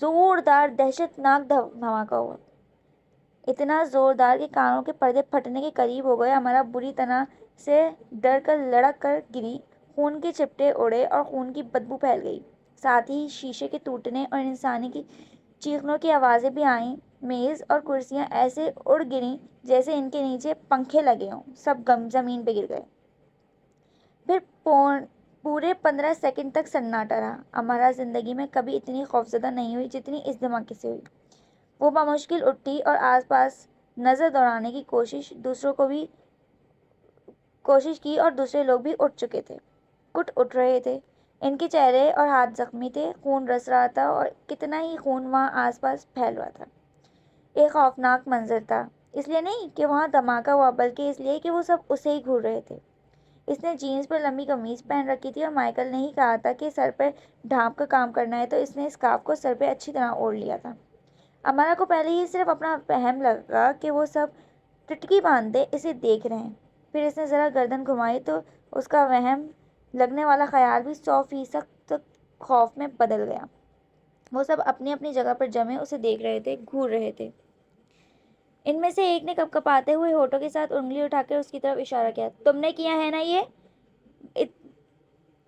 زوردار دہشتناک دھماکہ ہوا، اتنا زوردار کہ کانوں کے پردے پھٹنے کے قریب ہو گئے۔ امارا بری طرح سے ڈر کر لڑک کر گری، خون کے چپٹے اڑے اور خون کی بدبو پھیل گئی، ساتھ ہی شیشے کے ٹوٹنے اور انسانی کی چیخنوں کی آوازیں بھی آئیں۔ میز اور کرسیاں ایسے اڑ گریں جیسے ان کے نیچے پنکھے لگے ہوں، سب زمین پہ گر گئے۔ پھر پورے 15 سیکنڈ تک سناٹا رہا۔ امارا زندگی میں کبھی اتنی خوفزدہ نہیں ہوئی جتنی اس دھماکے سے ہوئی۔ وہ بمشکل اٹھی اور آس پاس نظر دوڑانے کی کوشش کی اور دوسرے لوگ بھی اٹھ رہے تھے۔ ان کے چہرے اور ہاتھ زخمی تھے، خون رس رہا تھا اور کتنا ہی خون وہاں آس پاس پھیل رہا تھا۔ ایک خوفناک منظر تھا، اس لیے نہیں کہ وہاں دھماکہ ہوا، بلکہ اس لیے کہ وہ سب اسے ہی گھور رہے تھے۔ اس نے جینز پر لمبی قمیض پہن رکھی تھی اور مائیکل نے ہی کہا تھا کہ سر پر ڈھانپ کا کام کرنا ہے، تو اس نے اسکارف کو سر پہ اچھی طرح اوڑھ لیا تھا۔ امارا کو پہلے یہ صرف اپنا وہم لگا کہ وہ سب ٹٹکی باندھے اسے دیکھ رہے ہیں، پھر اس نے ذرا گردن گھمائی تو اس کا وہم لگنے والا خیال بھی 100% خوف میں بدل گیا۔ وہ سب اپنی اپنی جگہ پر جمے اسے دیکھ رہے تھے، گھور رہے تھے۔ ان میں سے ایک نے کپکپاتے ہوئے ہونٹوں کے ساتھ انگلی اٹھا کر اس کی طرف اشارہ کیا۔ تم نے کیا ہے نا یہ؟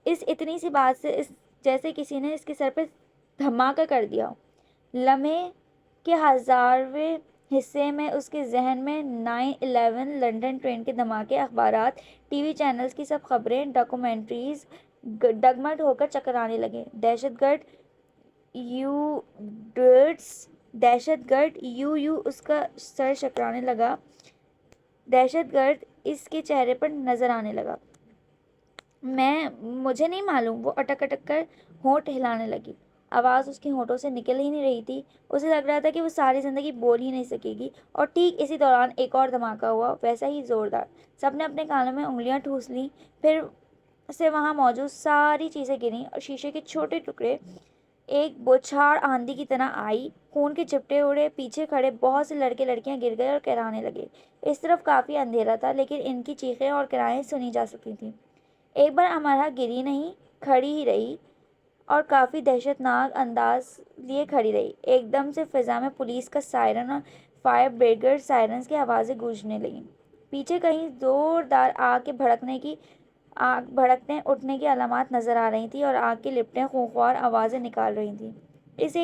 اس اتنی سی بات سے جیسے کسی نے اس کے سر پہ دھماکہ کر دیا ہو۔ لمحے کے 1000ویں حصے میں اس کے ذہن میں 9/11 لندن ٹرین کے دھماکے، اخبارات، ٹی وی چینلز کی سب خبریں، ڈاکومنٹریز ڈگمگ ہو کر چکرانے لگے۔ دہشت گرد اس کا سر چکرانے لگا، دہشت گرد اس کے چہرے پر نظر آنے لگا۔ مجھے نہیں معلوم، وہ اٹک اٹک کر ہونٹ ہلانے لگی۔ آواز اس کے ہونٹوں سے نکل ہی نہیں رہی تھی، اسے لگ رہا تھا کہ وہ ساری زندگی بول ہی نہیں سکے گی۔ اور ٹھیک اسی دوران ایک اور دھماکہ ہوا، ویسا ہی زوردار۔ سب نے اپنے کانوں میں انگلیاں ٹھوس لیں، پھر سے وہاں موجود ساری چیزیں گریں اور شیشے کے چھوٹے ٹکڑے ایک بوچھاڑ آندھی کی طرح آئی، خون کے چپٹے اڑے، پیچھے کھڑے بہت سے لڑکے لڑکیاں گر گئے اور کرانے لگے۔ اس طرف کافی اندھیرا تھا، لیکن ان کی چیخیں اور کرائیں سنی جا سکتی تھیں۔ ایک بار امارا گری نہیں، کھڑی ہی رہی اور کافی دہشتناک انداز لیے کھڑی رہی۔ ایک دم سے فضا میں پولیس کا سائرن اور فائر بریگیڈ سائرنز کی آوازیں گونجنے لگیں۔ پیچھے کہیں زوردار آگ کے بھڑکنے اٹھنے کی علامات نظر آ رہی تھیں اور آگ کی لپٹیں خونخوار آوازیں نکال رہی تھیں۔ اس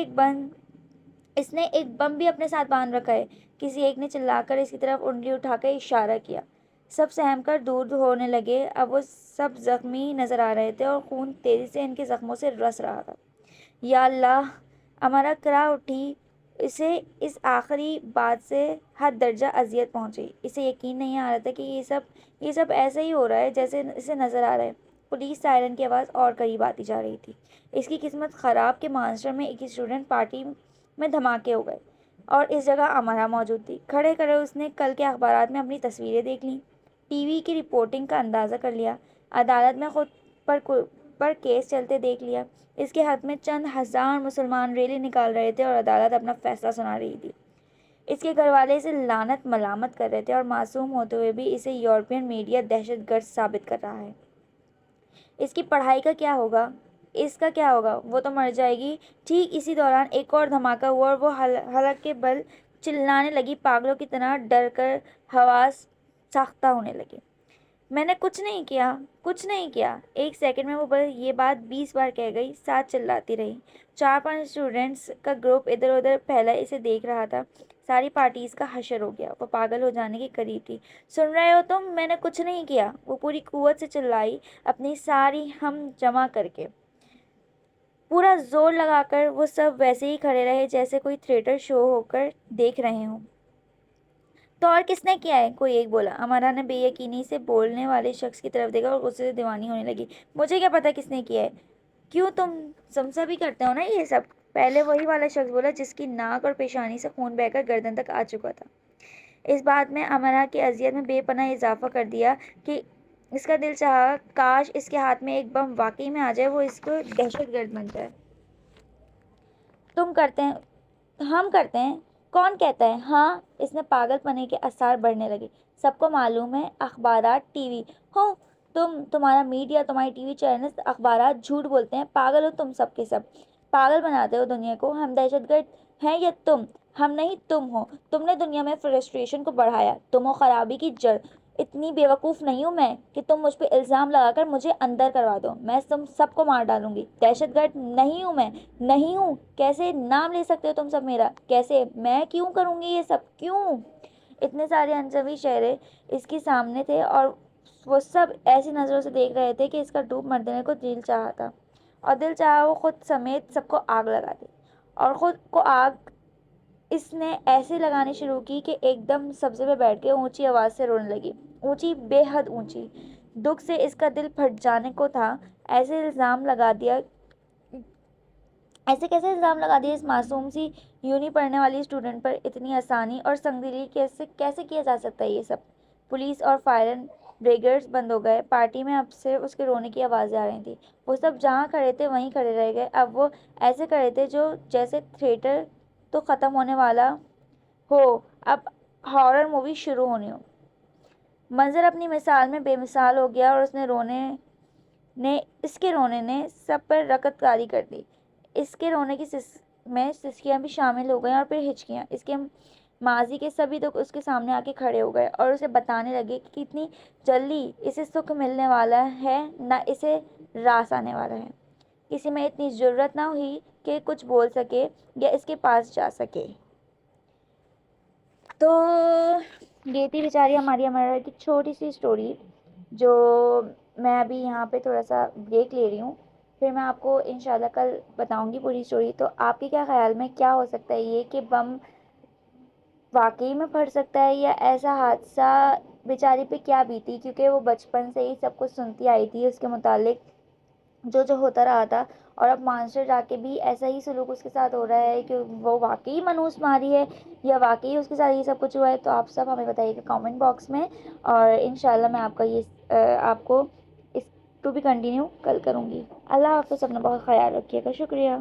نے ایک بم بھی اپنے ساتھ باندھ رکھا ہے، کسی ایک نے چلا کر اس کی طرف انگلی اٹھا کر اشارہ کیا۔ سب سہم کر دور ہونے لگے، اب وہ سب زخمی نظر آ رہے تھے اور خون تیزی سے ان کے زخموں سے رس رہا تھا۔ یا اللہ! امارا کرا اٹھی، اسے اس آخری بات سے حد درجہ اذیت پہنچی۔ اسے یقین نہیں آ رہا تھا کہ یہ سب ایسے ہی ہو رہا ہے جیسے اسے نظر آ رہا ہے۔ پولیس سائرن کی آواز اور قریب آتی جا رہی تھی۔ اس کی قسمت خراب کہ مانچسٹر میں ایک اسٹوڈنٹ پارٹی میں دھماکے ہو گئے اور اس جگہ امارا موجود تھی۔ کھڑے کھڑے اس نے کل کے اخبارات میں اپنی تصویریں دیکھ لیں، ٹی وی کی رپورٹنگ کا اندازہ کر لیا، عدالت میں خود پر کیس چلتے دیکھ لیا۔ اس کے حق میں چند ہزار مسلمان ریلی نکال رہے تھے اور عدالت اپنا فیصلہ سنا رہی تھی۔ اس کے گھر والے اسے لعنت ملامت کر رہے تھے اور معصوم ہوتے ہوئے بھی اسے یورپین میڈیا دہشت گرد ثابت کر رہا ہے۔ اس کی پڑھائی کا کیا ہوگا؟ اس کا کیا ہوگا؟ وہ تو مر جائے گی۔ ٹھیک اسی دوران ایک اور دھماکہ ہوا اور وہ حلق کے بل چلانے لگی، پاگلوں کی طرح ڈر کر حواس ساختہ ہونے لگے۔ میں نے کچھ نہیں کیا۔ ایک سیکنڈ میں وہ یہ بات 20 بار کہہ گئی، ساتھ چلاتی رہی۔ 4-5 اسٹوڈنٹس کا گروپ ادھر ادھر پھیلا اسے دیکھ رہا تھا۔ ساری پارٹیز کا حشر ہو گیا، وہ پاگل ہو جانے کے قریب تھی۔ سن رہے ہو تم؟ میں نے کچھ نہیں کیا، وہ پوری قوت سے چلائی، اپنی ساری ہم جمع کر کے، پورا زور لگا کر۔ وہ سب ویسے ہی کھڑے رہے جیسے کوئی تھیٹر شو ہو کر دیکھ رہے ہوں۔ تو اور کس نے کیا ہے؟ کوئی ایک بولا۔ امارا نے بے یقینی سے بولنے والے شخص کی طرف دیکھا اور غصے سے دیوانی ہونے لگی۔ مجھے کیا پتا کس نے کیا ہے؟ کیوں، تم سبھی کرتے ہو نا یہ سب؟ پہلے وہی والا شخص بولا جس کی ناک اور پیشانی سے خون بہہ کر گردن تک آ چکا تھا۔ اس بات میں امارا کی اذیت میں بے پناہ اضافہ کر دیا کہ اس کا دل چاہا کاش اس کے ہاتھ میں ایک بم واقعی میں آ جائے، وہ اس کو دہشت گرد بن جائے۔ ہم کرتے ہیں؟ کون کہتا ہے؟ ہاں، اس نے پاگل پنے کے آثار بڑھنے لگے۔ سب کو معلوم ہے، اخبارات، ٹی وی تمہارا میڈیا، تمہاری ٹی وی چینلز، اخبارات جھوٹ بولتے ہیں، پاگل ہو تم سب کے سب۔ پاگل بناتے ہو دنیا کو. ہم دہشت گرد ہیں یا تم؟ ہم نہیں تم ہو. تم نے دنیا میں فرسٹریشن کو بڑھایا. تم ہو خرابی کی جڑ. اتنی بیوقوف نہیں ہوں میں کہ تم مجھ پہ الزام لگا کر مجھے اندر کروا دو. میں تم سب کو مار ڈالوں گی. دہشت گرد نہیں ہوں میں, نہیں ہوں. کیسے نام لے سکتے ہو تم سب میرا؟ کیسے؟ میں کیوں کروں گی یہ سب؟ کیوں؟ اتنے سارے انصبی چہرے اس کے سامنے تھے اور وہ سب ایسی نظروں سے دیکھ رہے تھے کہ اس کا ڈوب مر دینے کو دل چاہا تھا, اور دل چاہا وہ خود سمیت سب کو آگ لگا دے. اور خود کو آگ اس نے ایسے لگانی شروع کی کہ ایک دم سبزے پہ بیٹھ کے اونچی آواز سے رونے لگی. اونچی, بے حد اونچی. دکھ سے اس کا دل پھٹ جانے کو تھا. ایسے الزام لگا دیا, ایسے کیسے الزام لگا دیا اس معصوم سی یونی پڑھنے والی اسٹوڈنٹ پر اتنی آسانی اور سنگدلی کیسے کیا جا سکتا ہے یہ سب؟ پولیس اور فائر بریگیڈز بند ہو گئے. پارٹی میں اب صرف اس کے رونے کی آوازیں آ رہی تھیں. وہ سب جہاں کھڑے تھے وہیں کھڑے رہ گئے. اب وہ ایسے کھڑے تھے جو جیسے تھیٹر تو ختم ہونے والا ہو, اب ہارر مووی شروع ہونی ہو. منظر اپنی مثال میں بے مثال ہو گیا اور اس کے رونے نے سب پر رکت کاری کر دی. اس کے رونے کی میں سسکیاں بھی شامل ہو گئیں اور پھر ہچکیاں. اس کے ماضی کے سبھی دکھ اس کے سامنے آ کے کھڑے ہو گئے اور اسے بتانے لگے کہ کتنی جلدی اسے سکھ ملنے والا ہے, نہ اسے راس آنے والا ہے. کسی میں اتنی ضرورت نہ ہوئی کہ کچھ بول سکے یا اس کے پاس جا سکے. تو یہ تھی بیچاری ہماری امرا کی چھوٹی سی اسٹوری, جو میں ابھی یہاں پہ تھوڑا سا بریک لے رہی ہوں. پھر میں آپ کو انشاءاللہ کل بتاؤں گی پوری اسٹوری. تو آپ کے کیا خیال میں کیا ہو سکتا ہے یہ کہ بم واقعی میں پھٹ سکتا ہے, یا ایسا حادثہ بیچاری پہ کیا بیتی, کیونکہ وہ بچپن سے ہی سب کچھ سنتی آئی تھی اس کے متعلق جو ہوتا رہا تھا, اور اب مانسٹر جا کے بھی ایسا ہی سلوک اس کے ساتھ ہو رہا ہے کہ وہ واقعی منحوس ماری ہے یا واقعی اس کے ساتھ یہ سب کچھ ہوا ہے. تو آپ سب ہمیں بتائیے گا کامنٹ باکس میں, اور انشاءاللہ میں آپ کا آپ کو اس ٹو بی کنٹینیو کل کروں گی. اللہ حافظ, اپنا بہت خیال رکھیے گا. شکریہ.